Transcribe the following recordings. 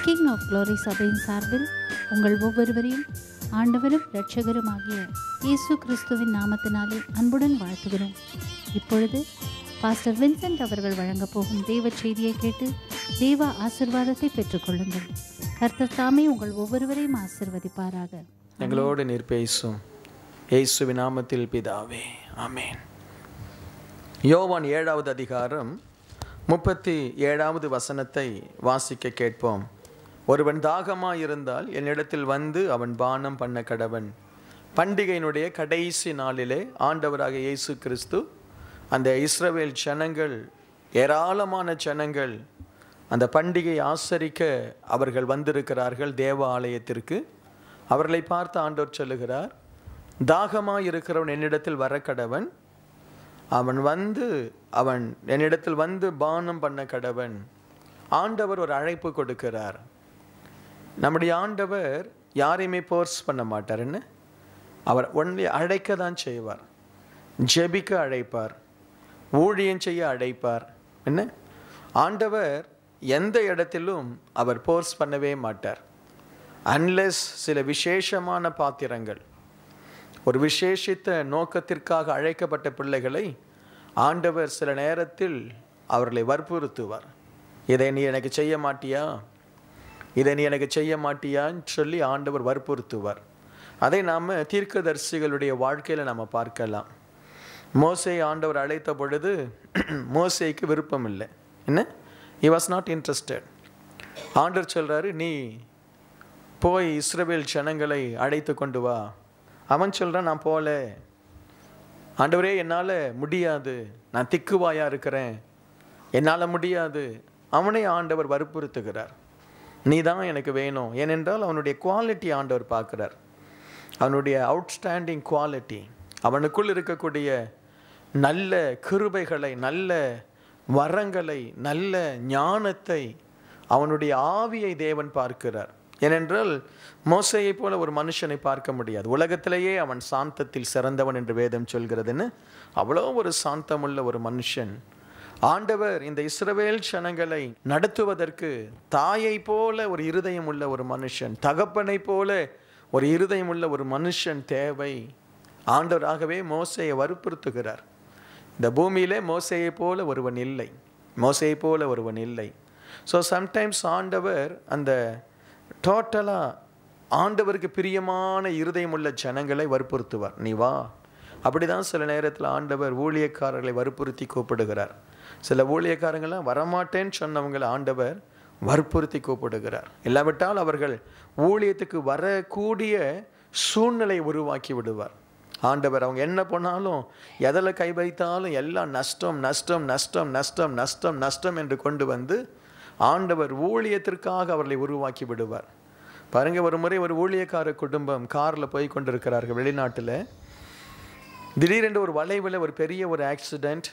King of glory சபையின் சார்பில் உங்கள் ஒவ்வொருவரையும் ஆண்டவரும் இரட்சகருமாகிய இயேசு கிறிஸ்துவின் நாமத்தினாலே அன்புடன் வாழ்த்துகிறோம். இப்பொழுது பாஸ்டர் வின்சென்ட் அவர்கள் வழங்கப் போகும் தேவ செய்தியை கேட்டு தேவ ஆசீர்வாதத்தை பெற்றுக்கொள்ளுங்கள். கர்த்தர் தாமே உங்கள் ஒவ்வொருவரையும் ஆசீர்வதிப்பாராக. எங்களோடு நீர் பேசும் இயேசுவின் நாமத்தில் பிதாவே, ஆமென். யோவான் 7வது அதிகாரம் 37வது வசனத்தை வாசிக்க கேட்போம். ஒருவன் தாகமாயிருந்தால் என்னிடத்தில் வந்து அவன் பானம் பண்ண கடவன். பண்டிகையினுடைய கடைசி நாளிலே ஆண்டவராக இயேசு கிறிஸ்து அந்த இஸ்ரவேல் ஜனங்கள், ஏராளமான ஜனங்கள் அந்த பண்டிகையை ஆசரிக்க அவர்கள் வந்திருக்கிறார்கள் தேவ ஆலயத்திற்கு. அவர்களை பார்த்து ஆண்டவர் சொல்லுகிறார், தாகமாயிருக்கிறவன் என்னிடத்தில் வர கடவன், அவன் என்னிடத்தில் வந்து பானம் பண்ண கடவன். ஆண்டவர் ஒரு அழைப்பு கொடுக்கிறார். நம்முடைய ஆண்டவர் யாரையுமே போர்ஸ் பண்ண மாட்டார். என்ன, அவர் ஒன்லி அழைக்க தான் செய்வார். ஜெபிக்க அழைப்பார், ஊழியம் செய்ய அழைப்பார். என்ன, ஆண்டவர் எந்த இடத்திலும் அவர் போர்ஸ் பண்ணவே மாட்டார். அன்லெஸ் சில விசேஷமான பாத்திரங்கள், ஒரு விசேஷித்த நோக்கத்திற்காக அழைக்கப்பட்ட பிள்ளைகளை ஆண்டவர் சில நேரத்தில் அவர்களை வற்புறுத்துவார். இதை நீ எனக்கு செய்ய மாட்டியா, இதை நீ எனக்கு செய்ய மாட்டியான்னு சொல்லி ஆண்டவர் வற்புறுத்துவார். அதை நாம் தீர்க்கதரிசிகளுடைய வாழ்க்கையில் நாம் பார்க்கலாம். மோசேயை ஆண்டவர் அழைத்த பொழுது மோசேக்கு விருப்பம் இல்லை. என்ன, he was not interested. ஆண்டவர் சொல்கிறாரு, நீ போய் இஸ்ரவேல் ஜனங்களை அழைத்து கொண்டு வா. அவன் சொல்கிறான், நான் போகல ஆண்டவரே, என்னால் முடியாது, நான் திக்குவாயாக இருக்கிறேன், என்னால் முடியாது. அவனை ஆண்டவர் வற்புறுத்துகிறார், நீ தான் எனக்கு வேணும். ஏனென்றால் அவனுடைய குவாலிட்டி ஆண்டவர் பார்க்குறார், அவனுடைய அவுட்ஸ்டாண்டிங் குவாலிட்டி, அவனுக்குள் இருக்கக்கூடிய நல்ல கிருபைகளை, நல்ல வரங்களை, நல்ல ஞானத்தை, அவனுடைய ஆவியை தேவன் பார்க்கிறார். ஏனென்றால் மோசேயை போல ஒரு மனுஷனை பார்க்க முடியாது. உலகத்திலேயே அவன் சாந்தத்தில் சிறந்தவன் என்று வேதம் சொல்கிறதுன்னு. அவ்வளோ ஒரு சாந்தமுள்ள ஒரு மனுஷன். ஆண்டவர் இந்த இஸ்ரவேல் ஜனங்களை நடத்துவதற்கு தாயை போல ஒரு இருதயம் உள்ள ஒரு மனுஷன், தகப்பனை போல ஒரு இருதயம் உள்ள ஒரு மனுஷன் தேவை. ஆண்டவராகவே மோசேயை வற்புறுத்துகிறார். இந்த பூமியிலே மோசேயை போல ஒருவன் இல்லை, மோசேயை போல ஒருவன் இல்லை. ஸோ சம்டைம்ஸ் ஆண்டவர் அந்த டோட்டலாக ஆண்டவருக்கு பிரியமான இருதயம் உள்ள ஜனங்களை வற்புறுத்துவார், நீ வா. அப்படி தான் சில நேரத்தில் ஆண்டவர் ஊழியக்காரர்களை வற்புறுத்தி கூப்பிடுகிறார். சில ஊழியக்காரங்களாம் வரமாட்டேன்னு சொன்னவங்களை ஆண்டவர் வற்புறுத்தி கூப்பிடுகிறார். இல்லாவிட்டால் அவர்கள் ஊழியத்துக்கு வரக்கூடிய சூழ்நிலை உருவாக்கி விடுவார் ஆண்டவர். அவங்க என்ன பண்ணாலும், எதில் கை வைத்தாலும் எல்லாம் நஷ்டம் நஷ்டம் நஷ்டம் நஷ்டம் நஷ்டம் நஷ்டம் என்று கொண்டு வந்து ஆண்டவர் ஊழியத்திற்காக அவர்களை உருவாக்கி விடுவார். பாருங்கள், ஒரு முறை ஒரு ஊழியக்கார குடும்பம் காரில் போய் கொண்டிருக்கிறார்கள் வெளிநாட்டில். திடீரென்று ஒரு வளைவில் ஒரு பெரிய ஒரு ஆக்சிடெண்ட்.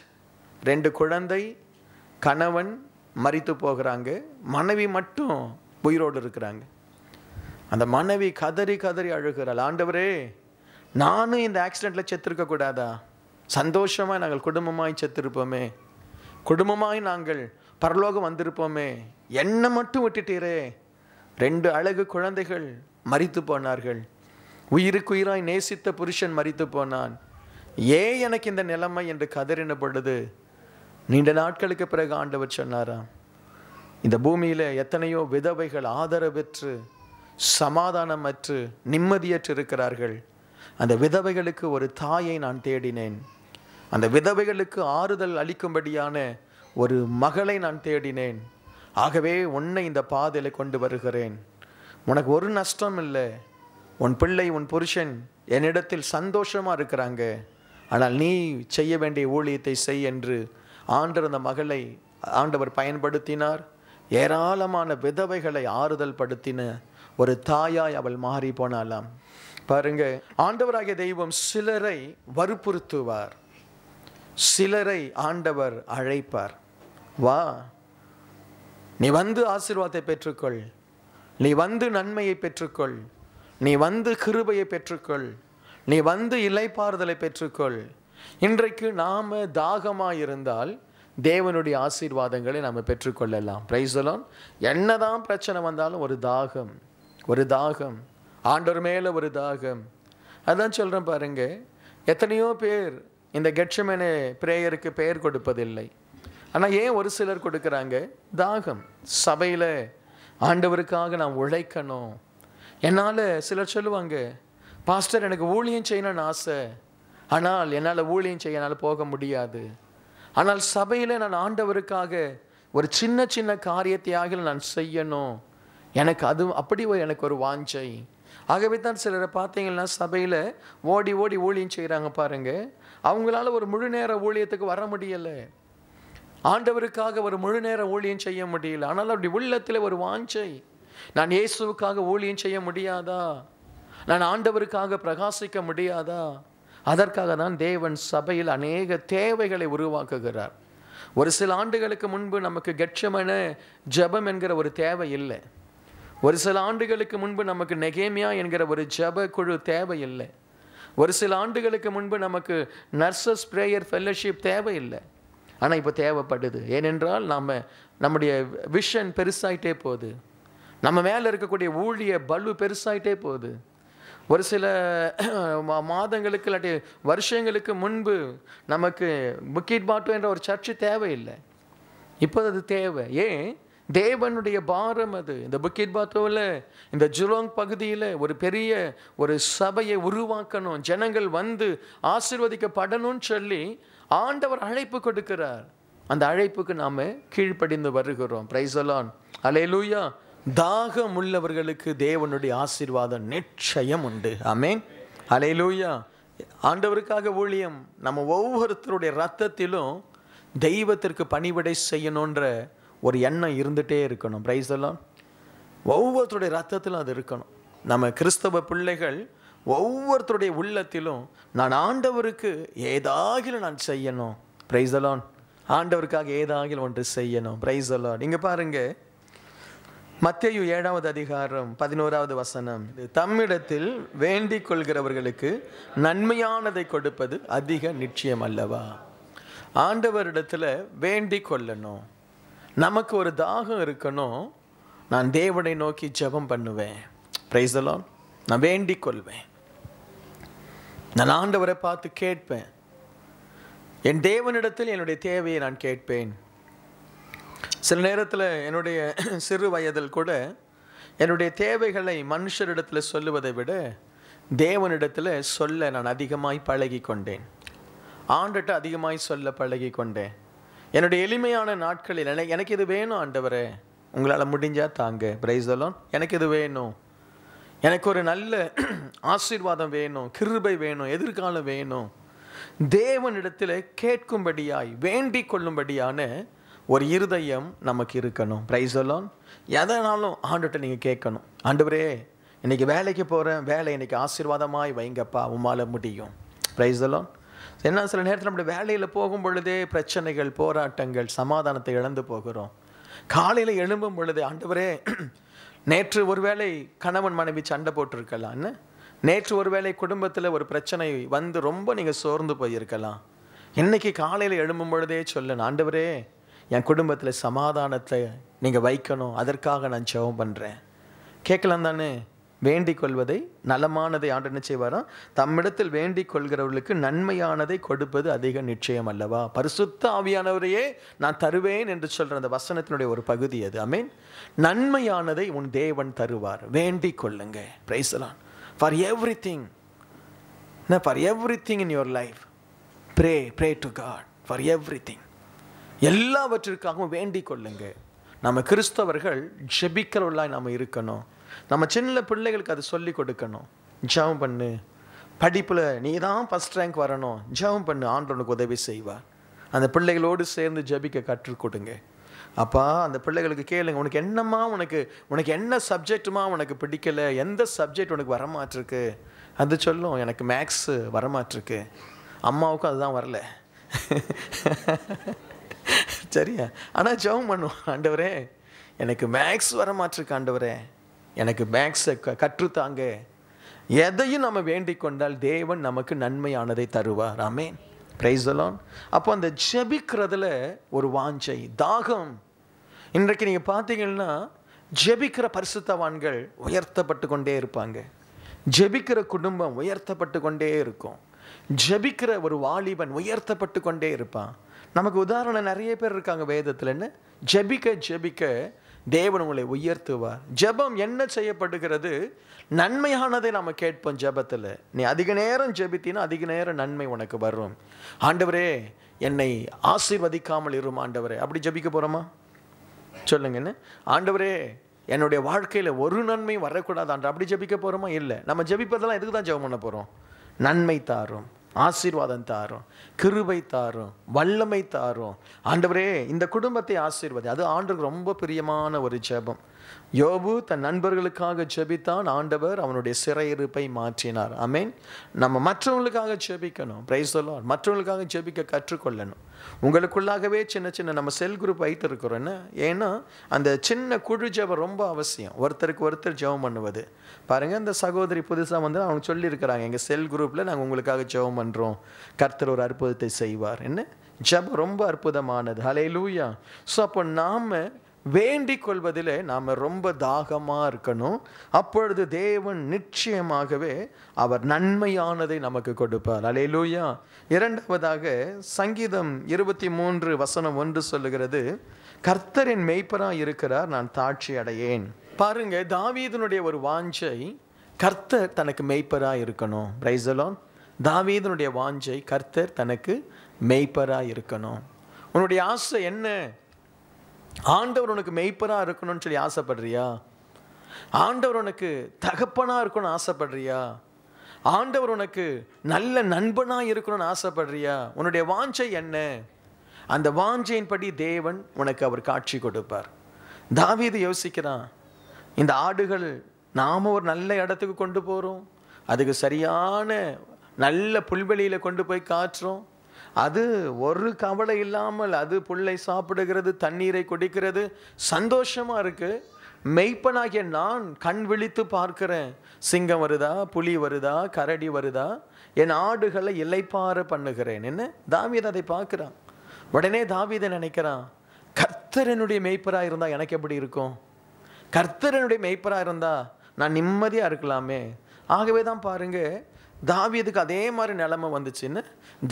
2 குழந்தை, கணவன் மரித்து போகிறாங்க, மனைவி மட்டும் உயிரோடு இருக்கிறாங்க. அந்த மனைவி கதறி கதறி அழுகிறாள், ஆண்டவரே, நானும் இந்த ஆக்சிடெண்ட்டில் செத்துருக்க கூடாதா? சந்தோஷமாக நாங்கள் குடும்பமாய் செத்துருப்போமே, குடும்பமாய் நாங்கள் பரலோகம் வந்திருப்போமே, என்னை மட்டும் விட்டுட்டீரே. 2 அழகு குழந்தைகள் மரித்து போனார்கள், உயிருக்குயிராய் நேசித்த புருஷன் மரித்து போனான், ஏன் எனக்கு இந்த நிலைமை என்று கதறின பொழுது நீண்ட நாட்களுக்கு பிறகு ஆண்டவர் சொன்னாராம், இந்த பூமியில் எத்தனையோ விதவைகள் ஆதரவற்று சமாதானமற்று நிம்மதியற்று இருக்கிறார்கள். அந்த விதவைகளுக்கு ஒரு தாயை நான் தேடினேன், அந்த விதவைகளுக்கு ஆறுதல் அளிக்கும்படியான ஒரு மகளை நான் தேடினேன். ஆகவே உன்னை இந்த பாதையில் கொண்டு வருகிறேன். உனக்கு ஒரு நஷ்டம் இல்லை, உன் பிள்ளை உன் புருஷன் என்னிடத்தில் சந்தோஷமாக இருக்கிறாங்க, ஆனால் நீ செய்ய வேண்டிய ஊழியத்தை செய் என்று ஆண்டவர் அந்த மகளை ஆண்டவர் பயன்படுத்தினார். ஏராளமான விதவைகளை ஆறுதல் படுத்தின ஒரு தாயாய் அவள் மாறி போனாலாம். பாருங்க, ஆண்டவராகிய தெய்வம் சிலரை வற்புறுத்துவார், சிலரை ஆண்டவர் அழைப்பார். வா, நீ வந்து ஆசீர்வாதத்தை பெற்றுக்கொள், நீ வந்து நன்மையை பெற்றுக்கொள், நீ வந்து கிருபையை பெற்றுக்கொள், நீ வந்து இளைப்பாறுதலை பெற்றுக்கொள். இன்றைக்கு நாம் தாகமாக இருந்தால் தேவனுடைய ஆசீர்வாதங்களை நம்ம பெற்றுக்கொள்ளலாம். Price the Lord. என்னதான் பிரச்சனை வந்தாலும் ஒரு தாகம் ஆண்டவர் மேலே ஒரு தாகம். அதான் சொல்கிறேன் பாருங்க, எத்தனையோ பேர் இந்த கெட்செமனே பிரேயருக்கு பெயர் கொடுப்பதில்லை. ஆனால் ஏன் ஒரு சிலர் கொடுக்குறாங்க? தாகம். சபையில் ஆண்டவருக்காக நான் உழைக்கணும். என்னால் சிலர் சொல்லுவாங்க, பாஸ்டர் எனக்கு ஊழியம் செய்யணும்னு ஆசை, ஆனால் என்னால் ஊழியம் செய்ய என்னால் போக முடியாது. ஆனால் சபையில் நான் ஆண்டவருக்காக ஒரு சின்ன சின்ன காரியத்தையாக நான் செய்யணும், எனக்கு அது அப்படி எனக்கு ஒரு வாஞ்சை. ஆகவே தான் சிலரை பார்த்தீங்கன்னா சபையில் ஓடி ஓடி ஊழியம் செய்கிறாங்க பாருங்க. அவங்களால ஒரு முழு நேர ஊழியத்துக்கு வர முடியலை, ஆண்டவருக்காக ஒரு முழு நேர ஊழியம் செய்ய முடியல. ஆனால் அப்படி உள்ளத்தில் ஒரு வாஞ்சை, நான் இயேசுவுக்காக ஊழியம் செய்ய முடியாதா, நான் ஆண்டவருக்காக பிரகாசிக்க முடியாதா? அதற்காக தான் தேவன் சபையில் அநேக தேவைகளை உருவாக்குகிறார். ஒரு சில ஆண்டுகளுக்கு முன்பு நமக்கு கெட்செமனே ஜெபம் என்கிற ஒரு தேவை இல்லை. ஒரு சில ஆண்டுகளுக்கு முன்பு நமக்கு நெகேமியா என்கிற ஒரு ஜெப குழு தேவை இல்லை. ஒரு சில ஆண்டுகளுக்கு முன்பு நமக்கு நர்சஸ் பிரேயர் ஃபெல்லோஷிப் தேவையில்லை. ஆனால் இப்போ தேவைப்படுது. ஏனென்றால் நம்முடைய விஷன் பெருசாயிட்டே போகுது, நம்ம மேலே இருக்கக்கூடிய ஊழிய பலு பெருசாயிட்டே போகுது. ஒரு சில மாதங்களுக்கு இல்லாட்டி வருஷங்களுக்கு முன்பு நமக்கு புக்கிட் பாட்டோ என்ற ஒரு சர்ச்சு தேவையில்லை, இப்போ அது தேவை. ஏன்? தேவனுடைய பாரம் அது. இந்த புக்கிட் பாட்டோவில் இந்த ஜுரோங் பகுதியில் ஒரு பெரிய ஒரு சபையை உருவாக்கணும், ஜனங்கள் வந்து ஆசீர்வதிக்கப்படணும்னு சொல்லி ஆண்டவர் அழைப்பு கொடுக்கிறார். அந்த அழைப்புக்கு நாம் கீழ்ப்படிந்து வருகிறோம். Praise the Lord. அல்லேலூயா. தாகம் உள்ளவர்களுக்கு தேவனுடைய ஆசீர்வாதம் நிச்சயம் உண்டு. ஆமென். அல்லேலூயா. ஆண்டவருக்காக ஊழியம் நம்ம ஒவ்வொருத்தருடைய ரத்தத்திலும் தெய்வத்திற்கு பணிவிடை செய்யணுன்ற ஒரு எண்ணம் இருந்துகிட்டே இருக்கணும். Price the Lord. ஒவ்வொருத்தருடைய ரத்தத்திலும் அது இருக்கணும். நம்ம கிறிஸ்தவ பிள்ளைகள் ஒவ்வொருத்தருடைய உள்ளத்திலும் நான் ஆண்டவருக்கு ஏதாகிலும் நான் செய்யணும். Price the Lord. ஆண்டவருக்காக ஏதாகிலும் ஒன்று செய்யணும். Price the Lord. இங்கே பாருங்க, மத்தேயு 7வது அதிகாரம் 11வது வசனம், தம்மிடத்தில் வேண்டிக் கொள்கிறவர்களுக்கு நன்மையானதை கொடுப்பது அதிக நிச்சயம் அல்லவா? ஆண்டவரிடத்தில் வேண்டிக் கொள்ளணும். நமக்கு ஒரு தாகம் இருக்கணும். நான் தேவனை நோக்கி ஜெபம் பண்ணுவேன். Price the Lord. நான் வேண்டிக் கொள்வேன். நான் ஆண்டவரை பார்த்து கேட்பேன். என் தேவனிடத்தில் என்னுடைய தேவையை நான் கேட்பேன். சில நேரத்தில் என்னுடைய சிறு வயதில் கூட என்னுடைய தேவைகளை மனுஷரிடத்தில் சொல்லுவதை விட தேவனிடத்தில் சொல்ல நான் அதிகமாய் பழகி கொண்டேன். ஆண்டுகிட்ட அதிகமாய் சொல்ல பழகி கொண்டேன். என்னுடைய எளிமையான நாட்களில் எனக்கு இது வேணும் ஆண்டவரே, உங்களால் முடிஞ்சால் தாங்க. Price the Lord. எனக்கு இது வேணும், எனக்கு ஒரு நல்ல ஆசீர்வாதம் வேணும், கிருபை வேணும், எதிர்காலம் வேணும். தேவனிடத்தில் கேட்கும்படியாய் வேண்டிக் கொள்ளும்படியான ஒரு இருதயம் நமக்கு இருக்கணும். Price the Lord. எதனாலும் ஆண்டவர்கிட்ட நீங்கள் கேட்கணும். ஆண்டவரே, இன்னைக்கு வேலைக்கு போகிறேன், வேலை இன்னைக்கு ஆசீர்வாதமாய் வைங்கப்பா, உம்மால முடியும். Price the Lord. என்ன சில நேரத்தில் நம்முடைய வேலையில் போகும் பொழுதே பிரச்சனைகள், போராட்டங்கள், சமாதானத்தை இழந்து போகிறோம். காலையில் எழும்பும் பொழுதே ஆண்டவரே, நேற்று ஒருவேளை கணவன் மனைவி சண்டை போட்டிருக்கலாம், என்ன நேற்று ஒருவேளை குடும்பத்தில் ஒரு பிரச்சனை வந்து ரொம்ப நீங்கள் சோர்ந்து போயிருக்கலாம். இன்னைக்கு காலையில் எழும்பும் பொழுதே சொல்லணும், ஆண்டவரே என் குடும்பத்தில் சமாதானத்தை நீங்கள் வைக்கணும், அதற்காக நான் ஜெபம் பண்ணுறேன். கேட்கலாம் தானே? வேண்டிக் கொள்வதை நலமானதை ஆண்டு என்ன செய்வாராம்? தம்மிடத்தில் வேண்டிக் கொள்கிறவர்களுக்கு நன்மையானதை கொடுப்பது அதிக நிச்சயம் அல்லவா? பரிசுத்த ஆவியானவரையே நான் தருவேன் என்று சொல்கிற அந்த வசனத்தினுடைய ஒரு பகுதி அது. ஆமென். நன்மையானதை உன் தேவன் தருவார். வேண்டிக் கொள்ளுங்க. Praise the Lord. For everything, for everything in your life pray to God for everything. எல்லாவற்றிற்காகவும் வேண்டிக் கொள்ளுங்க. நம்ம கிறிஸ்தவர்கள் ஜெபிக்கிறவர்களாய் நம்ம இருக்கணும். நம்ம சின்ன பிள்ளைகளுக்கு அது சொல்லி கொடுக்கணும். ஜெபம் பண்ணு, படிப்பில் நீ தான் ஃபஸ்ட் ரேங்க் வரணும், ஜெபம் பண்ணு, ஆண்டவனுக்கு உதவி செய்வார். அந்த பிள்ளைகளோடு சேர்ந்து ஜெபிக்க கற்றுக் கொடுங்க. அப்பா அந்த பிள்ளைகளுக்கு கேளுங்க, உனக்கு என்னம்மா, உனக்கு என்ன சப்ஜெக்டுமா உனக்கு பிடிக்கலை, எந்த சப்ஜெக்ட் உனக்கு வரமாட்டிருக்கு? அது சொல்லும், எனக்கு மேக்ஸ் வரமாட்டிருக்கு. அம்மாவுக்கும் அதுதான் வரல. சரியா? ஆனால் ஜெபம் பண்ணுவோம், ஆண்டவரே எனக்கு மேக்ஸ் வரமாட்டிருக்கு, ஆண்டவரே எனக்கு மேக்ஸை கற்றுத்தாங்க. எதையும் நம்ம வேண்டிக் கொண்டால் தேவன் நமக்கு நன்மையானதை தருவார். ஆமென். Praise the Lord. அப்போ அந்த ஜெபிக்கிறதுல ஒரு வாஞ்சை, தாகம். இன்றைக்கு நீங்கள் பார்த்தீங்கன்னா ஜெபிக்கிற பரிசுத்தவான்கள் உயர்த்தப்பட்டு கொண்டே இருப்பாங்க. ஜெபிக்கிற குடும்பம் உயர்த்தப்பட்டு கொண்டே இருக்கும். ஜெபிக்கிற ஒரு வாலிபன் உயர்த்தப்பட்டு கொண்டே இருப்பான். நமக்கு உதாரணம் நிறைய பேர் இருக்காங்க வேதத்தில். என்ன ஜெபிக்க ஜெபிக்க தேவன் உங்களை உயர்த்துவார். ஜெபம் என்ன செய்யப்படுகிறது? நன்மையானதை நம்ம கேட்போம் ஜெபத்தில். நீ அதிக நேரம் ஜெபித்தினா அதிக நேரம் நன்மை உனக்கு வரும். ஆண்டவரே என்னை ஆசீர்வதிக்காமல் இரும் ஆண்டவரே, அப்படி ஜெபிக்க போகிறோமா? சொல்லுங்கன்னு. ஆண்டவரே என்னுடைய வாழ்க்கையில் ஒரு நன்மை வரக்கூடாது ஆண்டு, அப்படி ஜெபிக்க போகிறோமா? இல்லை. நம்ம ஜெபிப்பதெல்லாம் எதுக்கு தான் ஜெபம் பண்ண போகிறோம்? நன்மை தாரும், ஆசீர்வாதம் தாரும், கிருபை தாரும், வல்லமை தாரும். ஆண்டவரே இந்த குடும்பத்தை ஆசீர்வதி. அது ஆண்டவருக்கு ரொம்ப பிரியமான ஒரு ஜெபம். யோபு தன் நண்பர்களுக்காக ஜெபித்தான், ஆண்டவர் அவனுடைய சிறையிருப்பை மாற்றினார். ஆமென். நம்ம மற்றவங்களுக்காக ஜெபிக்கணும். Price the Lord. மற்றவங்களுக்காக ஜெபிக்க கற்றுக்கொள்ளணும். உங்களுக்குள்ளாகவே சின்ன சின்ன நம்ம செல் குரூப் வைத்து இருக்கிறோம். என்ன ஏன்னா அந்த சின்ன குழு ஜெபம் ரொம்ப அவசியம். ஒருத்தருக்கு ஒருத்தர் ஜெபம் பண்ணுவது. பாருங்கள், இந்த சகோதரி புதுசாக வந்து அவங்க சொல்லியிருக்கிறாங்க, எங்கள் செல் குரூப்பில் நாங்கள் உங்களுக்காக ஜெபம் பண்ணுறோம், கர்த்தர் ஒரு அற்புதத்தை செய்வார். என்ன ஜெபம் ரொம்ப அற்புதமானது. ஹல்லேலூயா. ஸோ அப்போ நாம் வேண்டிக் கொள்வதில் நாம் ரொம்ப தாகமாக இருக்கணும். அப்பொழுது தேவன் நிச்சயமாகவே அவர் நன்மையானதை நமக்கு கொடுப்பார். ஹல்லேலூயா. இரண்டாவதாக சங்கீதம் 23:1 சொல்லுகிறது, கர்த்தரின் மேய்ப்பராய் இருக்கிறார், நான் தாட்சி அடையேன். பாருங்க, தாவீதுனுடைய ஒரு வாஞ்சை கர்த்தர் தனக்கு மேய்ப்பராய் இருக்கணும். Price the Lord. தாவீதுனுடைய வாஞ்சை கர்த்தர் தனக்கு மேய்ப்பராய் இருக்கணும். உன்னுடைய ஆசை என்ன? ஆண்டவர் உனக்கு மெய்ப்பராக இருக்கணும்னு சொல்லி ஆசைப்படுறியா? ஆண்டவர் உனக்கு தகப்பனாக இருக்கணும்னு ஆசைப்படுறியா? ஆண்டவர் உனக்கு நல்ல நண்பனாக இருக்கணும்னு ஆசைப்படுறியா? உன்னுடைய வாஞ்சை என்ன? அந்த வாஞ்சையின்படி தேவன் உனக்கு அவர் காட்சி கொடுப்பார். தாவீது யோசிக்கிறான், இந்த ஆடுகள் நாம் ஒரு நல்ல இடத்துக்கு கொண்டு போகிறோம், அதுக்கு சரியான நல்ல புல்வெளியில் கொண்டு போய் காட்டுறோம், அது ஒரு கவலை இல்லாமல் அது புல்லை சாப்பிடுகிறது, தண்ணீரை குடிக்கிறது, சந்தோஷமாக இருக்குது. மெய்ப்பனாகிய நான் கண் விழித்து பார்க்கிறேன், சிங்கம் வருதா, புலி வருதா, கரடி வருதா, என் ஆடுகளை இளைப்பாற பண்ணுகிறேன். என்ன தாவீது அதை பார்க்குறான். உடனே தாவீது நினைக்கிறான், கர்த்தர் என்னுடைய மெய்ப்பராக இருந்தால் எனக்கு எப்படி இருக்கும்? கர்த்தர் என்னுடைய மெய்ப்பராக இருந்தால் நான் நிம்மதியாக இருக்கலாமே. ஆகவே தான் பாருங்க, தாவீதுக்கு அதே மாதிரி நிலைமை வந்துச்சுன்னு.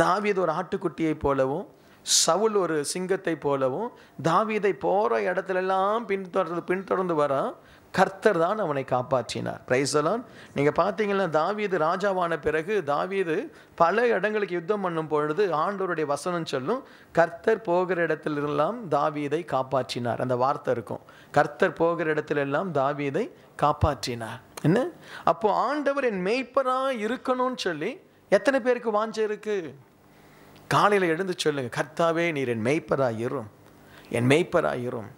தாவீது ஒரு ஆட்டுக்குட்டியை போலவும், சவுல் ஒரு சிங்கத்தை போலவும் தாவீதை போகிற இடத்துலெல்லாம் பின்தொடர்ந்து வரான். கர்த்தர் தான் அவனை காப்பாற்றினார். Price the Lord. நீங்கள் பார்த்தீங்கன்னா தாவீது ராஜாவான பிறகு தாவீது பல இடங்களுக்கு யுத்தம் பண்ணும் பொழுது ஆண்டவருடைய வசனம் சொல்லும், கர்த்தர் போகிற இடத்திலெல்லாம் தாவீதை காப்பாற்றினார். அந்த வார்த்தை இருக்கும், கர்த்தர் போகிற இடத்திலெல்லாம் தாவீதை காப்பாற்றினார். என்ன அப்போ ஆண்டவர் என் மேய்ப்பராக இருக்கணும்னு சொல்லி எத்தனை பேருக்கு வாஞ்சை இருக்கு? காலையில் எழுந்து சொல்லுங்க, கர்த்தாவே நீர் என் மேய்ப்பராக இரும், என் மேய்ப்பராக இரும்.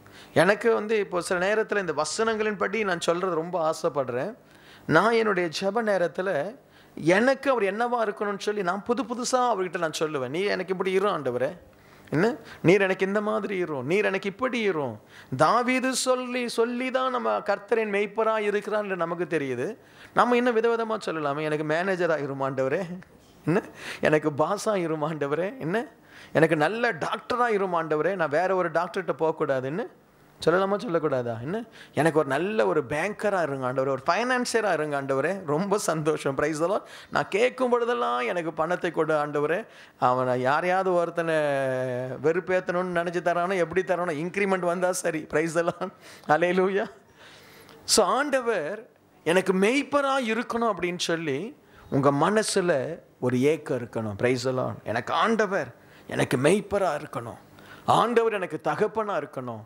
எனக்கு வந்து இப்போ சில நேரத்தில் இந்த வசனங்களின் படி நான் சொல்கிறது ரொம்ப ஆசைப்படுறேன். நான் என்னுடைய ஜெப நேரத்தில் எனக்கு அவர் என்னவா இருக்கணும்னு சொல்லி நான் புதுசாக அவர்கிட்ட நான் சொல்லுவேன், நீ எனக்கு இப்படி இரும் ஆண்டவரே, என்ன நீர் எனக்கு இந்த மாதிரி இரும், நீர் எனக்கு இப்படி இரும். தாவீது சொல்லி தான் நம்ம கர்த்தரின் மெய்ப்பராக இருக்கிறான்னு நமக்கு தெரியுது. நம்ம இன்னும் விதவிதமாக சொல்லலாமே, எனக்கு மேனேஜராக இருமாண்டவரே, என்ன எனக்கு பாஸாக இருமாண்டவரே, என்ன எனக்கு நல்ல டாக்டராக இருமாண்டவரே, நான் வேற ஒரு டாக்டர்கிட்ட போகக்கூடாதுன்னு சொல்லலாமா சொல்லக்கூடாதா? என்ன எனக்கு ஒரு நல்ல ஒரு பேங்கராக இருங்க ஆண்டவரே, ஒரு ஃபைனான்சியராக இருங்க ஆண்டவரே, ரொம்ப சந்தோஷம். ப்ரைஸ் எல்லாம் நான் கேட்கும் பொழுதெல்லாம் எனக்கு பணத்தை கொடு ஆண்டவரே. அவனை யாரையாவது ஒருத்தனை வெறுப்பேற்றணும்னு நினச்சி தரானோ, எப்படி தரானோ, இன்க்ரிமெண்ட் வந்தால் சரி. ப்ரைஸ் எல்லாம் அல்லேலூயா. ஸோ ஆண்டவர் எனக்கு மெய்ப்பராக இருக்கணும் அப்படின்னு சொல்லி உங்கள் மனசில் ஒரு ஏக்கம் இருக்கணும். ப்ரைஸ் எல்லாம் எனக்கு ஆண்டவர் எனக்கு மெய்ப்பராக இருக்கணும், ஆண்டவர் எனக்கு தகப்பனாக இருக்கணும்,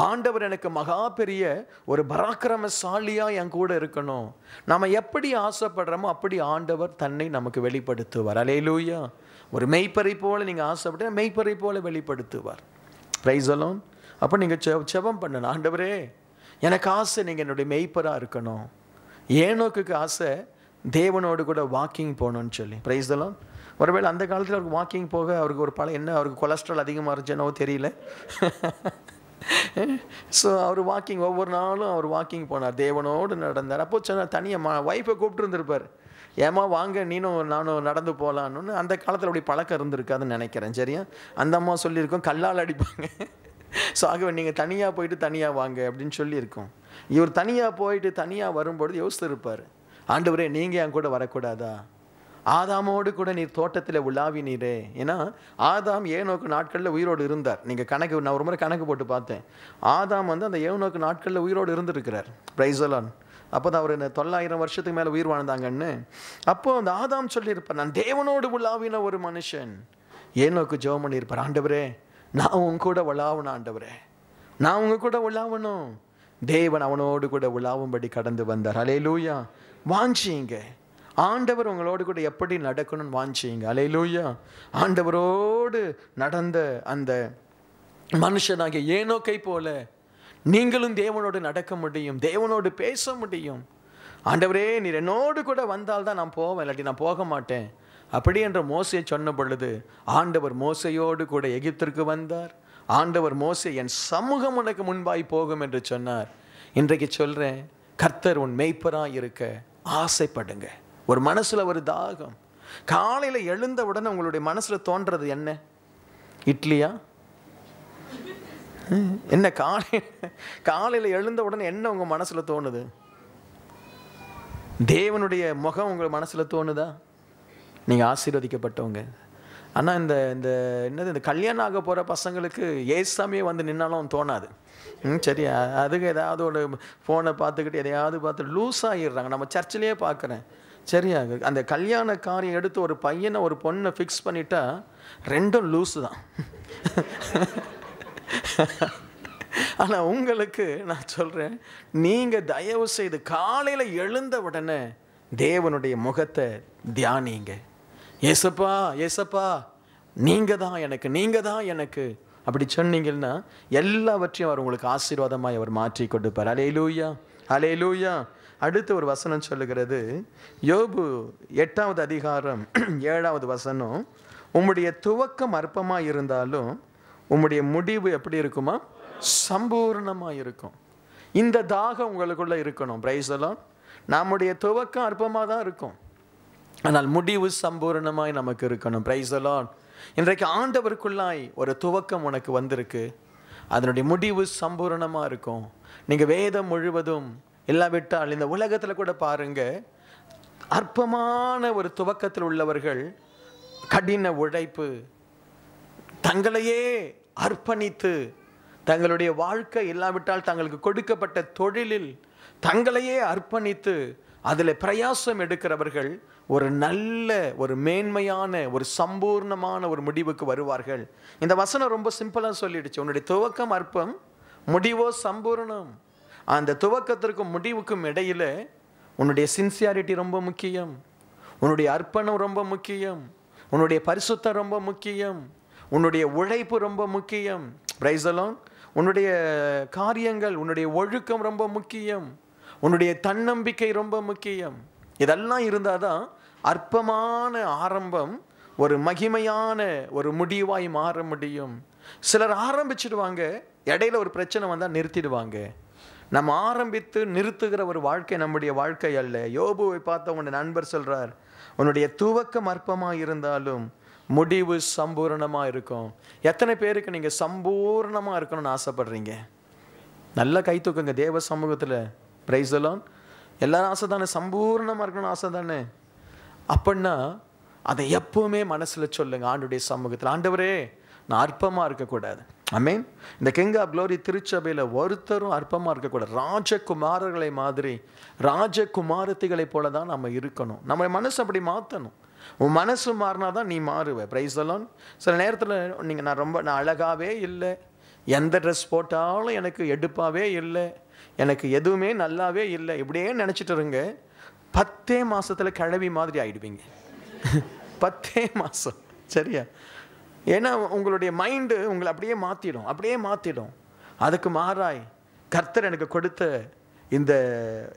ஆண்டவர் எனக்கு மகா பெரிய ஒரு பராக்கிரமசாலியாக என் கூட இருக்கணும். நம்ம எப்படி ஆசைப்படுறோமோ அப்படி ஆண்டவர் தன்னை நமக்கு வெளிப்படுத்துவார். அல்லேலூயா. ஒரு மெய்ப்பரை போல நீங்கள் ஆசைப்பட்ட மெய்ப்பரை போல வெளிப்படுத்துவார். Praise alone. அப்போ நீங்கள் ஜெபம் பண்ணணும், ஆண்டவரே எனக்கு ஆசை நீங்கள் என்னுடைய மெய்ப்பராக இருக்கணும். ஏனோக்குக்கு ஆசை தேவனோடு கூட வாக்கிங் போகணும்னு சொல்லி. Price alone. ஒருவேளை அந்த காலத்தில் அவருக்கு வாக்கிங் போக அவருக்கு ஒரு அவருக்கு கொலஸ்ட்ரால் அதிகமாக இருந்துச்சுன்னோ தெரியல. ஸோ அவர் வாக்கிங், ஒவ்வொரு நாளும் அவர் வாக்கிங் போனார், தேவனோடு நடந்தார். அப்போ சொன்னார், தனியாக ஒய்ஃபை கூப்பிட்டு இருந்திருப்பார், ஏமா வாங்க நீனும் நானும் நடந்து போகலான்னு. அந்த காலத்தில் அப்படி பழக்கம் இருந்திருக்காதுன்னு நினைக்கிறேன். சரியா? அந்த அம்மா சொல்லியிருக்கோம், கல்லால் அடிப்பாங்க. ஸோ ஆகவே நீங்கள் தனியாக போயிட்டு தனியாக வாங்க அப்படின்னு சொல்லியிருக்கோம். இவர் தனியாக போயிட்டு தனியாக வரும்பொழுது யோசித்திருப்பார், ஆண்டவரே நீங்கள் என் கூட வரக்கூடாதா? ஆதாமோடு கூட நீர் தோட்டத்தில் உலாவினீரே. ஏன்னா ஆதாம் ஏனோக்கு நாட்களில் உயிரோடு இருந்தார். நீங்கள் கணக்கு, நான் ஒரு முறை கணக்கு போட்டு பார்த்தேன், ஆதாம் வந்து அந்த ஏனோக்கு நாட்களில் உயிரோடு இருந்திருக்கிறார். Price the Lord. அப்போ தான் அவர் 900 வருஷத்துக்கு மேலே உயிர் வாழ்ந்தாங்கன்னு. அப்போது அந்த ஆதாம் சொல்லியிருப்பார், நான் தேவனோடு உலாவின ஒரு மனுஷன். ஏனோக்கு ஜெபம் பண்ணியிருப்பார், ஆண்டவரே நான் உங்க கூட உலாவணும், ஆண்டவரே நான் உங்க கூட உலாவணும். தேவன் அவனோடு கூட உலாவும்படி கடந்து வந்தார். அல்லேலூயா. வாஞ்சிங்க, ஆண்டவர் உங்களோடு கூட எப்படி நடக்கணும்னு வாஞ்சிங்க. அல்லேலூயா. ஆண்டவரோடு நடந்த அந்த மனுஷனாகிய ஏனோக்கை போல நீங்களும் தேவனோடு நடக்க முடியும், தேவனோடு பேச முடியும். ஆண்டவரே நீர் என்னோடு கூட வந்தால்தான் நான் போவேன், இல்லாட்டி நான் போக மாட்டேன் அப்படி என்ற மோசே சொன்ன பொழுது ஆண்டவர் மோசையோடு கூட எகிப்திற்கு வந்தார். ஆண்டவர் மோசே என் சமூகம் உனக்கு முன்பாய் போகும் என்று சொன்னார். இன்றைக்கு சொல்கிறேன், கர்த்தர் உன் மேய்ப்பராக இருக்க ஆசைப்படுங்க. ஒரு மனசில் ஒரு தாகம். காலையில் எழுந்த உடனே உங்களுடைய மனசில் தோன்றது என்ன? இட்லியா? என்ன காலையில் எழுந்த உடனே என்ன உங்கள் மனசில் தோணுது? தேவனுடைய முகம் உங்கள் மனசில் தோணுதா? நீங்கள் ஆசீர்வதிக்கப்பட்டவங்க. ஆனால் இந்த இந்த என்னது, இந்த கல்யாணம் ஆக போகிற பசங்களுக்கு ஏசாமே வந்து நின்னாலும் தோணாது. சரியா? அதுக்கு ஏதாவது ஒரு ஃபோனை பார்த்துக்கிட்டு எதையாவது பார்த்து லூஸ் ஆகிடுறாங்க. நம்ம சர்ச்சிலேயே பார்க்குறேன். சரியா? அந்த கல்யாண காரியம் எடுத்து ஒரு பையனை ஒரு பொண்ணை ஃபிக்ஸ் பண்ணிட்டா ரெண்டும் லூஸு தான். ஆனால் உங்களுக்கு நான் சொல்கிறேன், நீங்கள் தயவு செய்து காலையில் எழுந்த உடனே தேவனுடைய முகத்தை தியானிங்க. ஏசப்பா ஏசப்பா நீங்கள் தான் எனக்கு, நீங்கள் தான் எனக்கு அப்படி சொன்னீங்கன்னா எல்லாவற்றையும் அவர் உங்களுக்கு ஆசீர்வாதமாய் அவர் மாற்றி கொடுப்பார். அல்லேலூயா, அல்லேலூயா. அடுத்து ஒரு வசனம் சொல்லுகிறது, யோபு 8வது அதிகாரம் 7வது வசனம், உம்முடைய துவக்கம் அற்பமாக இருந்தாலும் உம்முடைய முடிவு எப்படி இருக்குமா? சம்பூர்ணமாக இருக்கும். இந்த தாகம் உங்களுக்குள்ள இருக்கணும். Price the Lord. நம்முடைய துவக்கம் அற்பமாக தான் இருக்கும், ஆனால் முடிவு சம்பூர்ணமாய் நமக்கு இருக்கணும். Price the Lord. இன்றைக்கு ஆண்டவருக்குள்ளாய் ஒரு துவக்கம் உனக்கு வந்திருக்கு, அதனுடைய முடிவு சம்பூர்ணமாக இருக்கும். நீங்கள் வேதம் முழுவதும் இல்லாவிட்டால் இந்த உலகத்தில் கூட பாருங்க, அற்பமான ஒரு துவக்கத்தில் உள்ளவர்கள் கடின உழைப்பு, தங்களையே அர்ப்பணித்து, தங்களுடைய வாழ்க்கை இல்லாவிட்டால் தங்களுக்கு கொடுக்கப்பட்ட தொழிலில் தங்களையே அர்ப்பணித்து அதில் பிரயாசம் எடுக்கிறவர்கள் ஒரு நல்ல, ஒரு மேன்மையான, ஒரு சம்பூர்ணமான ஒரு முடிவுக்கு வருவார்கள். இந்த வசனம் ரொம்ப சிம்பிளாக சொல்லிடுச்சு. உன்னுடைய துவக்கம் அற்பம், முடிவோ சம்பூர்ணம். அந்த துவக்கத்திற்கும் முடிவுக்கும் இடையில உன்னுடைய சின்சியாரிட்டி ரொம்ப முக்கியம், உன்னுடைய அர்ப்பணம் ரொம்ப முக்கியம், உன்னுடைய பரிசுத்தம் ரொம்ப முக்கியம், உன்னுடைய உழைப்பு ரொம்ப முக்கியம். Price the Lord. உன்னுடைய காரியங்கள், உன்னுடைய ஒழுக்கம் ரொம்ப முக்கியம், உன்னுடைய தன்னம்பிக்கை ரொம்ப முக்கியம். இதெல்லாம் இருந்தால் தான் அற்பமான ஆரம்பம் ஒரு மகிமையான ஒரு முடிவாய் மாற முடியும். சிலர் ஆரம்பிச்சிடுவாங்க, இடையில ஒரு பிரச்சனை வந்தால் நிறுத்திடுவாங்க. நம்ம ஆரம்பித்து நிறுத்துகிற ஒரு வாழ்க்கை நம்முடைய வாழ்க்கை அல்ல. யோபுவை பார்த்த உன்னுடைய நண்பர் சொல்றார், உன்னுடைய துவக்கம் அற்பமாக இருந்தாலும் முடிவு சம்பூர்ணமாக இருக்கும். எத்தனை பேருக்கு நீங்கள் சம்பூர்ணமாக இருக்கணும்னு ஆசைப்படுறீங்க? நல்லா கை தூக்குங்க தேவ சமூகத்தில். Price the Lord. எல்லாரும் ஆசை தானே, சம்பூர்ணமாக இருக்கணும்னு ஆசை தானே? அப்படின்னா அதை எப்பவுமே மனசில் சொல்லுங்க ஆண்டுடைய சமூகத்தில், ஆண்டவரே நான் அற்பமாக இருக்கக்கூடாது. ஆமென். இந்த கிங் ஆஃப் க்ளோரி திருச்சபையில் ஒருத்தரும் அற்பமாக இருக்கக்கூடாது. ராஜகுமாரர்களை மாதிரி, ராஜகுமாரத்திகளை போல தான் நம்ம இருக்கணும். நம்ம மனசு அப்படி மாற்றணும். உன் மனசு மாறினா தான் நீ மாறுவ. Price the Lord. சில நேரத்தில் நீங்கள் நான் அழகாகவே இல்லை, எந்த ட்ரெஸ் போட்டாலும் எனக்கு எடுப்பாகவே இல்லை, எனக்கு எதுவுமே நல்லாவே இல்லை, இப்படியே நினச்சிட்டு இருங்க, 10 மாதத்தில் கிழவி மாதிரி ஆகிடுவீங்க. 10 மாதம். சரியா? ஏன்னா உங்களுடைய மைண்டு உங்களை அப்படியே மாற்றிடும். அதுக்கு மாறாய் கர்த்தர் எனக்கு கொடுத்த இந்த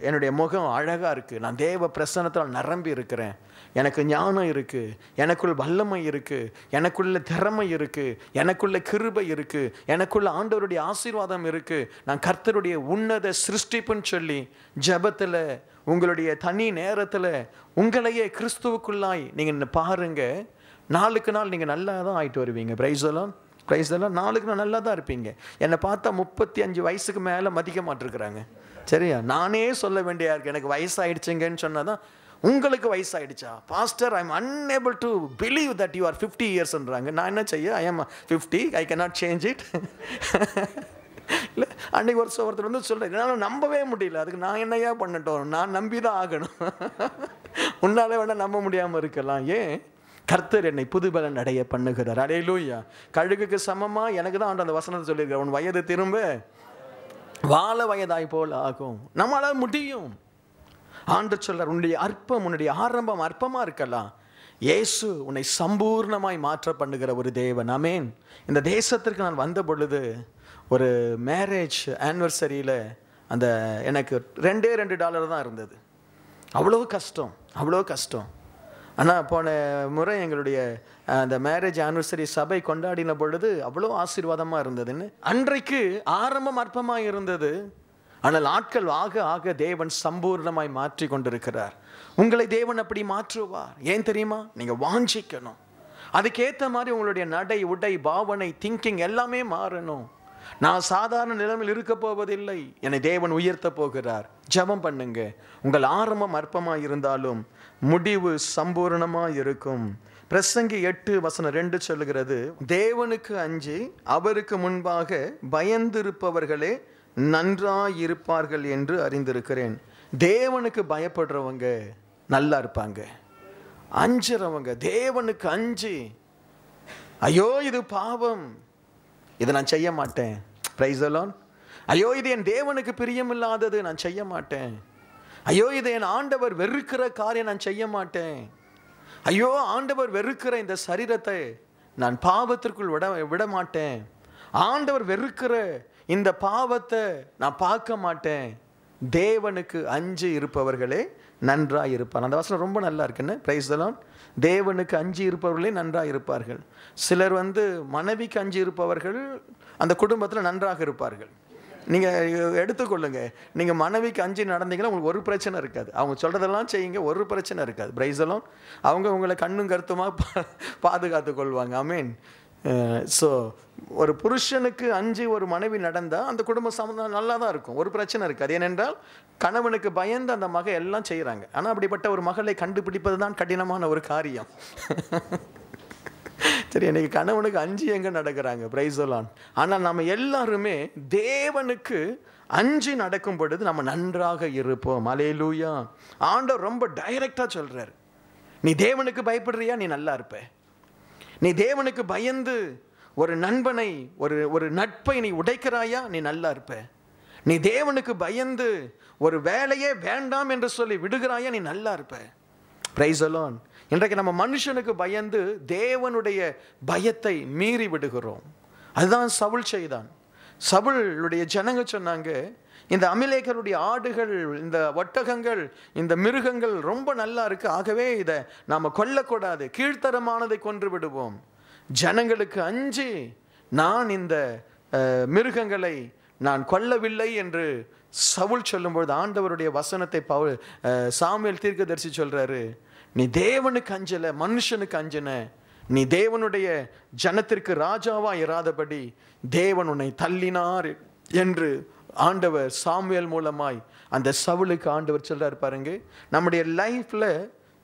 என்னுடைய முகம் அழகாக இருக்குது, நான் தேவ பிரசன்னத்தால் நிரம்பி இருக்கிறேன், எனக்கு ஞானம் இருக்குது, எனக்குள்ள வல்லமை இருக்குது, எனக்குள்ள திறமை இருக்குது, எனக்குள்ள கிருபை இருக்குது, எனக்குள்ள ஆண்டவருடைய ஆசீர்வாதம் இருக்குது, நான் கர்த்தருடைய உன்னத சிருஷ்டிப்புன்னு சொல்லி ஜெபத்தில் உங்களுடைய தனி நேரத்தில் உங்களையே கிறிஸ்துவுக்குள்ளாய் நீங்கள் பாருங்கள். நாளுக்கு நாள் நீங்கள் நல்லா தான் ஆகிட்டு வருவீங்க. பிரைஸ் எல்லாம் நாளுக்கு நாள் நல்லா தான் இருப்பீங்க. என்னை பார்த்தா 35 வயசுக்கு மேலே மதிக்க மாட்டிருக்கிறாங்க. சரியா? நானே சொல்ல வேண்டியா இருக்கு, எனக்கு வயசாகிடுச்சுங்கன்னு சொன்னால் தான் உங்களுக்கு வயசாகிடுச்சா pastor, I am unable to believe that you are 50 இயர்ஸ்ன்றாங்க. நான் என்ன செய்ய, I am 50, I cannot change it. இல்லை, அன்றைக்கி ஒருத்தர் வந்து சொல்கிறேன், என்னால் நம்பவே முடியல, அதுக்கு நான் என்னையா பண்ணட்டும், நான் நம்பி தான் ஆகணும். உன்னாலே வேணால் நம்ப முடியாமல் இருக்கலாம். ஏன்? கர்த்தர் என்னை புதுபலன் அடைய பண்ணுகிறார். அல்லேலூயா. கழுகுக்கு சமமா எனக்கு தான் ஆண்டு அந்த வசனத்தை சொல்லியிருக்கிறார், உன் வயது திரும்ப வாழ வயதாய் போல் ஆகும். நம்மளால முடியும். ஆண்டவர் சொல்றார், உன்னுடைய அற்பம், உன்னுடைய ஆரம்பம் அற்பமாக இருக்கலாம், இயேசு உன்னை சம்பூர்ணமாய் மாற்ற பண்ணுகிற ஒரு தேவன். ஆமென். இந்த தேசத்திற்கு நான் வந்த பொழுது ஒரு மேரேஜ் ஆனிவர்சரியில் அந்த எனக்கு $2 தான் இருந்தது. அவ்வளோ கஷ்டம். ஆனால் போன முறை எங்களுடைய அந்த மேரேஜ் ஆனிவர்சரி சபை கொண்டாடின பொழுது அவ்வளோ ஆசீர்வாதமாக இருந்ததுன்னு. அன்றைக்கு ஆரம்பம் அற்பமாக இருந்தது, ஆனால் ஆட்கள் ஆக ஆக தேவன் சம்பூர்ணமாய் மாற்றி கொண்டிருக்கிறார். உங்களை தேவன் அப்படி மாற்றுவார். ஏன் தெரியுமா? நீங்கள் வாஞ்சிக்கணும். அதுக்கேற்ற மாதிரி உங்களுடைய நடை, உடை, பாவனை, திங்கிங் எல்லாமே மாறணும். நான் சாதாரண நிலைமையில் இருக்க போவதில்லை, என்னை தேவன் உயர்த்த போகிறார். ஜெபம் பண்ணுங்க. உங்கள் ஆரம்பம் அற்பமாக இருந்தாலும் முடிவு சம்பூர்ணமாக இருக்கும். பிரசங்கி 8:2 சொல்லுகிறது, தேவனுக்கு அஞ்சி அவருக்கு முன்பாக பயந்திருப்பவர்களே நன்றாயிருப்பார்கள் என்று அறிந்திருக்கிறேன். தேவனுக்கு பயப்படுறவங்க நல்லா இருப்பாங்க. அஞ்சுறவங்க, தேவனுக்கு அஞ்சி ஐயோ இது பாவம், இதை நான் செய்ய மாட்டேன், பிரைஸ் தி லார்ட், ஐயோ இது என் தேவனுக்கு பிரியமில்லாதது, நான் செய்ய மாட்டேன், ஐயோ இது என் ஆண்டவர் வெறுக்கிற காரியம், நான் செய்ய மாட்டேன், ஐயோ ஆண்டவர் வெறுக்கிற இந்த சரீரத்தை நான் பாவத்திற்குள் விட மாட்டேன், ஆண்டவர் வெறுக்கிற இந்த பாவத்தை நான் பார்க்க மாட்டேன். தேவனுக்கு அஞ்சு இருப்பவர்களே நன்றாக இருப்பார். அந்த வசனம் ரொம்ப நல்லா இருக்குன்னு, பிரைஸ் தி லார்ட். தேவனுக்கு அஞ்சு இருப்பவர்களே நன்றாக இருப்பார்கள். சிலர் மனைவிக்கு அஞ்சு இருப்பவர்கள் அந்த குடும்பத்தில் நன்றாக இருப்பார்கள். நீங்கள் எடுத்துக்கொள்ளுங்க, நீங்கள் மனைவிக்கு அஞ்சு நடந்தீங்கன்னா உங்களுக்கு ஒரு பிரச்சனை இருக்காது. அவங்க சொல்கிறதெல்லாம் செய்யுங்க, ஒரு பிரச்சனை இருக்காது. Price the Lord. அவங்க உங்களை கண்ணும் கருத்துமாக பாதுகாத்து கொள்வாங்க. ஆமீன். ஸோ ஒரு புருஷனுக்கு அஞ்சு ஒரு மனைவி நடந்தால் அந்த குடும்ப சம்பந்தம் நல்லா தான் இருக்கும், ஒரு பிரச்சனை இருக்காது. ஏனென்றால் கணவனுக்கு பயந்து அந்த மகை எல்லாம் செய்கிறாங்க. ஆனால் அப்படிப்பட்ட ஒரு மகளை கண்டுபிடிப்பது தான் கடினமான ஒரு காரியம். சரி, இன்னைக்கு கணவனுக்கு அஞ்சு எங்கே நடக்கிறாங்க, பிரைஸ் தி லார்ட். ஆனால் நம்ம எல்லாருமே தேவனுக்கு அஞ்சு நடக்கும் பொழுது நம்ம நன்றாக இருப்போம். அல்லேலூயா. ஆண்டவர் ரொம்ப டைரக்டாக சொல்கிறார், நீ தேவனுக்கு பயப்படுறியா, நீ நல்லா இருப்ப. நீ தேவனுக்கு பயந்து ஒரு நண்பனை, ஒரு நட்பை நீ உடைக்கிறாயா, நீ நல்லா இருப்ப. நீ தேவனுக்கு பயந்து ஒரு வேலையே வேண்டாம் என்று சொல்லி விடுகிறாயா, நீ நல்லா இருப்ப. Price the Lord. இன்றைக்கு நம்ம மனுஷனுக்கு பயந்து தேவனுடைய பயத்தை மீறி விடுகிறோம். அதுதான் சவுல் செய்தான். சவுளுடைய ஜனங்க சொன்னாங்க, இந்த அமிலேக்கருடைய ஆடுகள், இந்த ஒட்டகங்கள், இந்த மிருகங்கள் ரொம்ப நல்லா இருக்கு, ஆகவே இதை நாம் கொல்லக்கூடாது, கீழ்த்தரமானதை கொன்று விடுவோம். ஜனங்களுக்கு அஞ்சு நான் இந்த மிருகங்களை நான் கொல்லவில்லை என்று சவுல் சொல்லும்பொழுது ஆண்டவருடைய வசனத்தை சாமுவேல் தீர்க்கதரிசி சொல்றாரு, நீ தேவனுக்கு அஞ்சல, மனுஷனுக்கு அஞ்சன, நீ தேவனுடைய ஜனத்திற்கு ராஜாவா இராதபடி தேவன் உன்னை தள்ளினார் என்று ஆண்டவர் சாமுவேல் மூலமாய் அந்த சவுலுக்கு ஆண்டவர் சொல்றாரு. பாருங்க, நம்முடைய லைஃப்ல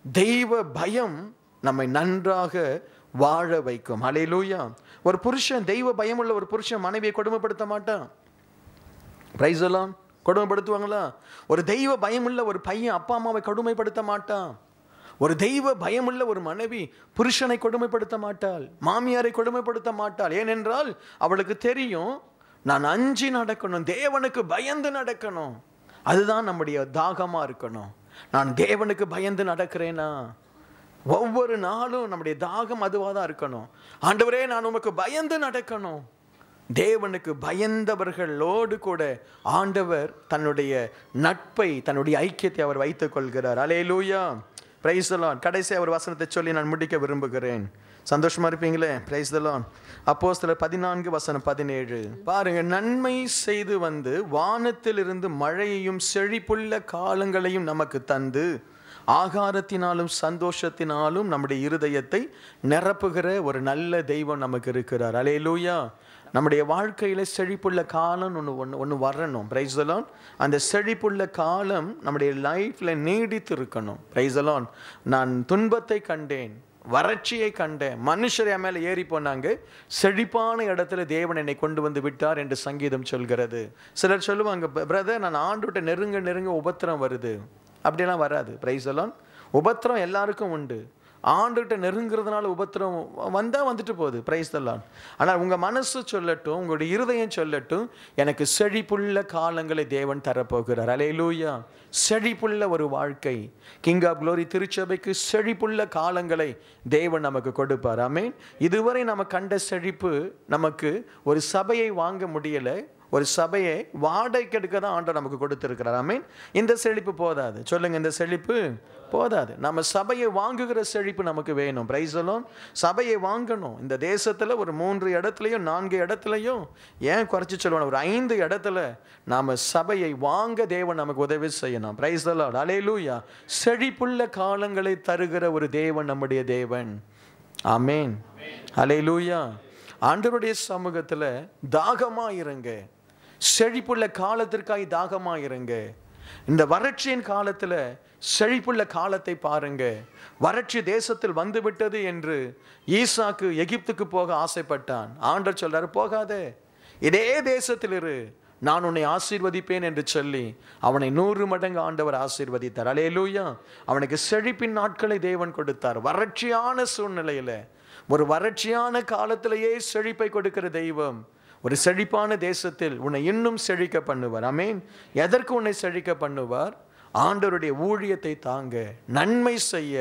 தெய்வ பயம் நம்மை நன்றாக வாழ வைக்கும். அல்லேலூயா. ஒரு புருஷன், தெய்வ பயம் உள்ள ஒரு புருஷன் மனைவியை கொடுமைப்படுத்த மாட்டான். Praise the Lord. கொடுமைப்படுத்துவாங்களா? ஒரு தெய்வ பயமுள்ள ஒரு பையன் அப்பா அம்மாவை கொடுமைப்படுத்த மாட்டான். ஒரு தெய்வ பயமுள்ள ஒரு மனைவி புருஷனை கொடுமைப்படுத்த மாட்டாள், மாமியாரை கொடுமைப்படுத்த மாட்டாள். ஏனென்றால் அவளுக்கு தெரியும், நான் அஞ்சி நடக்கணும், தேவனுக்கு பயந்து நடக்கணும். அதுதான் நம்முடைய தாகமாக இருக்கணும். நான் தேவனுக்கு பயந்து நடக்கிறேனா? ஒவ்வொரு நாளும் நம்முடைய தாகம் அதுவாக தான் இருக்கணும். ஆண்டவரே, நான் உமக்கு பயந்து நடக்கணும். தேவனுக்கு பயந்தவர்களோடு கூட ஆண்டவர் தன்னுடைய நட்பை, தன்னுடைய ஐக்கியத்தை அவர் வைத்துக் கொள்கிறார். அல்லேலூயா, பிரைஸ் தி லார்ட். கடைசி அவர் வசனத்தை சொல்லி நான் முடிக்க விரும்புகிறேன். சந்தோஷமா இருப்பீங்களே? Price the Lord. அப்போஸ்தலர் 14:17 பாருங்க. நன்மை செய்து வந்து வானத்திலிருந்து மழையையும் செழிப்புள்ள காலங்களையும் நமக்கு தந்து ஆகாரத்தினாலும் சந்தோஷத்தினாலும் நம்முடைய இருதயத்தை நிரப்புகிற ஒரு நல்ல தெய்வம் நமக்கு இருக்கிறார். அல்லேலூயா. நம்முடைய வாழ்க்கையில செழிப்புள்ள காலம் ஒன்று வரணும். Price the Lord. அந்த செழிப்புள்ள காலம் நம்முடைய லைஃப்ல நீடித்து இருக்கணும். Price the Lord. நான் துன்பத்தை கண்டேன், வறட்சியை கண்டேன், மனுஷர் என் மேலே ஏறி போனாங்க, செழிப்பான இடத்துல தேவன் என்னை கொண்டு வந்து விட்டார் என்று சங்கீதம் சொல்கிறது. சிலர் சொல்லுவாங்க, பிரதர் நான் ஆண்டுகிட்ட நெருங்க உபத்திரம் வருது. அப்படியெல்லாம் வராது. Price the Lord. உபத்திரம் எல்லாருக்கும் உண்டு. ஆண்டுகிட்ட நெருங்கிறதுனால உபத்திரம் வந்துட்டு போகுது. Price the Lord. ஆனால் உங்கள் மனசு சொல்லட்டும், உங்களுடைய இருதயம் சொல்லட்டும், எனக்கு செழிப்புள்ள காலங்களை தேவன் தரப்போகிறார். அல்லேலூயா. செழிப்புள்ள ஒரு வாழ்க்கை. கிங் ஆஃப் க்ளோரி திருச்சபைக்கு செழிப்புள்ள காலங்களை தேவன் நமக்கு கொடுப்பார். ஆமென். இதுவரை நம்ம கண்ட செழிப்பு நமக்கு ஒரு சபையை வாங்க முடியலை, ஒரு சபையை வாடகைக்கு எடுக்க தான் ஆண்டவர் நமக்கு கொடுத்திருக்கிறார். ஆமென். இந்த செழிப்பு போதாது. சொல்லுங்க, இந்த செழிப்பு போதாது. நம்ம சபையை வாங்குகிற செழிப்பு நமக்கு வேணும். Price the Lord. சபையை வாங்கணும். இந்த தேசத்தில் ஒரு 3 இடத்துலையும் 4 இடத்துலையும், ஏன் குறைச்சி சொல்லுவாங்க, ஒரு 5 இடத்துல நாம் சபையை வாங்க தேவன் நமக்கு உதவி செய்யணும். Price the Lord. அல்லேலூயா. செழிப்புள்ள காலங்களை தருகிற ஒரு தேவன் நம்முடைய தேவன். ஆமென். அல்லேலூயா. ஆண்டவருடைய சமூகத்தில் தாகமாக இருங்க. செழிப்புள்ள காலத்திற்காய் தாகமாக இருங்க. இந்த வறட்சியின் காலத்தில் செழிப்புள்ள காலத்தை பாருங்க. வறட்சி தேசத்தில் வந்துவிட்டது என்று ஈசாக்கு எகிப்துக்கு போக ஆசைப்பட்டான். ஆண்டவர் சொல்றாரு, போகாதே, இதே தேசத்தில் இரு, நான் உன்னை ஆசீர்வதிப்பேன் என்று சொல்லி அவனை 100 மடங்கு ஆண்டவர் ஆசீர்வதித்தார். அல்லேலூயா. அவனுக்கு செழிப்பின் நாட்களை தேவன் கொடுத்தார். வறட்சியான சூழ்நிலையில, ஒரு வறட்சியான காலத்திலேயே செழிப்பை கொடுக்கிற தெய்வம் ஒரு செழிப்பான தேசத்தில் உன்னை இன்னும் செழிக்க பண்ணுவார். ஆமென். எதற்கு உன்னை செழிக்க பண்ணுவார்? ஆண்டவருடைய ஊழியத்தை தாங்க, நன்மை செய்ய,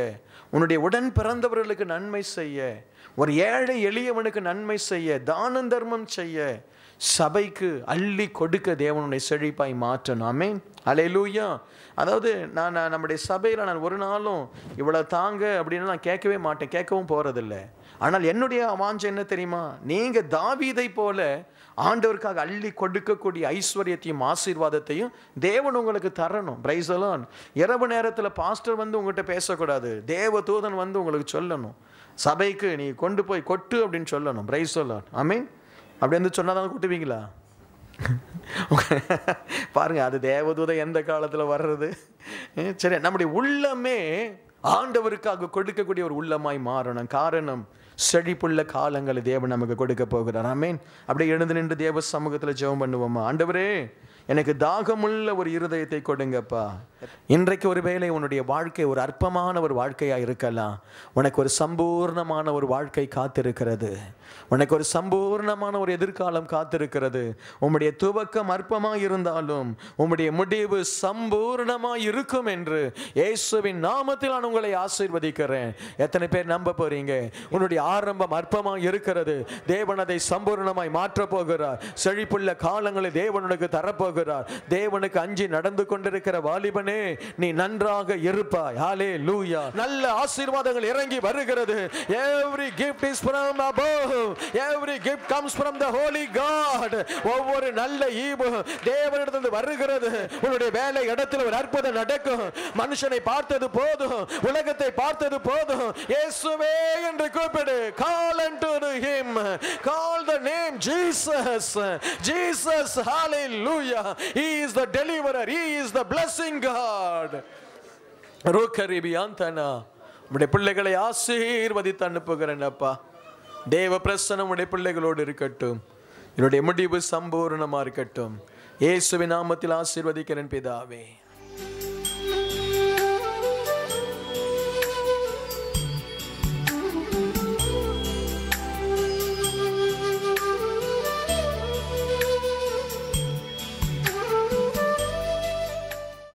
உன்னுடைய உடன் பிறந்தவர்களுக்கு நன்மை செய்ய, ஒரு ஏழை எளியவனுக்கு நன்மை செய்ய, தானம் தர்மம் செய்ய, சபைக்கு அள்ளி கொடுக்க தேவனுடைய செழிப்பாய் மாற்றணும். ஆமென். அல்லேலூயா. அதாவது நான் நம்முடைய சபையில் நான் ஒரு நாளும் இவ்வளோ தாங்க அப்படின்னு நான் கேட்கவே மாட்டேன், கேட்கவும் போகிறதில்லை. ஆனால் என்னுடைய வாஞ்சை என்ன தெரியுமா? நீங்கள் தாவீதை போல ஆண்டவருக்காக அள்ளி கொடுக்கக்கூடிய ஐஸ்வர்யத்தையும் ஆசீர்வாதத்தையும் தேவன் உங்களுக்கு தரணும். Price the Lord. இரவு நேரத்தில் பாஸ்டர் வந்து உங்கள்கிட்ட பேசக்கூடாது, தேவ தூதன் வந்து உங்களுக்கு சொல்லணும், சபைக்கு நீ கொண்டு போய் கொட்டு அப்படின்னு சொல்லணும். Praise the Lord. ஆமென். அப்படி வந்து சொன்னால் தான் கொட்டுவீங்களா? பாருங்க, அது தேவதூதன் எந்த காலத்தில் வர்றது? சரி, நம்முடைய உள்ளமே ஆண்டவருக்காக கொடுக்கக்கூடிய ஒரு உள்ளமாய் மாறணும். காரணம், செழிப்புள்ள காலங்களை தேவன் நமக்கு கொடுக்க போகிறார். ஆமென். அப்படியே எழுந்து நின்று தேவ சமூகத்தில் ஜெபம் பண்ணுவோமா? ஆண்டவரே, எனக்கு தாகமுள்ள ஒரு இருதயத்தை கொடுங்கப்பா. இன்றைக்கு ஒரு வேளை உன்னுடைய வாழ்க்கை ஒரு அற்பமான ஒரு வாழ்க்கையாக இருக்கலாம். உனக்கு ஒரு சம்பூர்ணமான ஒரு வாழ்க்கை காத்திருக்கிறது. உனக்கு ஒரு சம்பூர்ணமான ஒரு எதிர்காலம் காத்திருக்கிறது. உம்முடைய துவக்கம் அற்பமாக இருந்தாலும் உம்முடைய முடிவு சம்பூர்ணமாக இருக்கும் என்று இயேசுவின் நாமத்தில் நான் உங்களை ஆசீர்வதிக்கிறேன். எத்தனை பேர் நம்ப போறீங்க? உன்னுடைய ஆரம்பம் அற்பமாக இருக்கிறது, தேவன் அதை சம்பூர்ணமாய் மாற்றப் போகிறார். செழிப்புள்ள காலங்களை தேவன் உனக்கு தரப்போகிறார். தேவனுக்கு அஞ்சி நடந்து கொண்டிருக்கிற வாலிபனே, நீ நன்றாக இருப்பாய். ஹல்லேலூயா. நல்ல ஆசீர்வாதங்கள் இறங்கி வருகிறது. Every gift is from above. Every gift comes from the Holy God. ஒவ்வொரு நல்ல ஈவு தேவனிடத்திலிருந்து வருகிறது. உன்னுடைய வேலை இடத்தில் ஒரு அற்புதம் நடக்கும். மனுஷனை பார்த்தது போதும், உலகத்தை பார்த்தது போதும். இயேசுவே என்று கூப்பிடு. Call unto him. Call the name Jesus. Jesus. Hallelujah. He is the deliverer. He is the blessing God. ரோக்கரிபியாந்தனா, உடைய பிள்ளைகளை ஆசீர்வதித்து அனுப்புகிறேன் அப்பா. தேவ பிரசன்னம் உடைய பிள்ளைகளோடு இருக்கட்டும். என்னுடைய முடிவு சம்பூர்ணமா இருக்கட்டும். இயேசுவின் நாமத்தில் ஆசீர்வதிக்கிறேன் பிதாவே.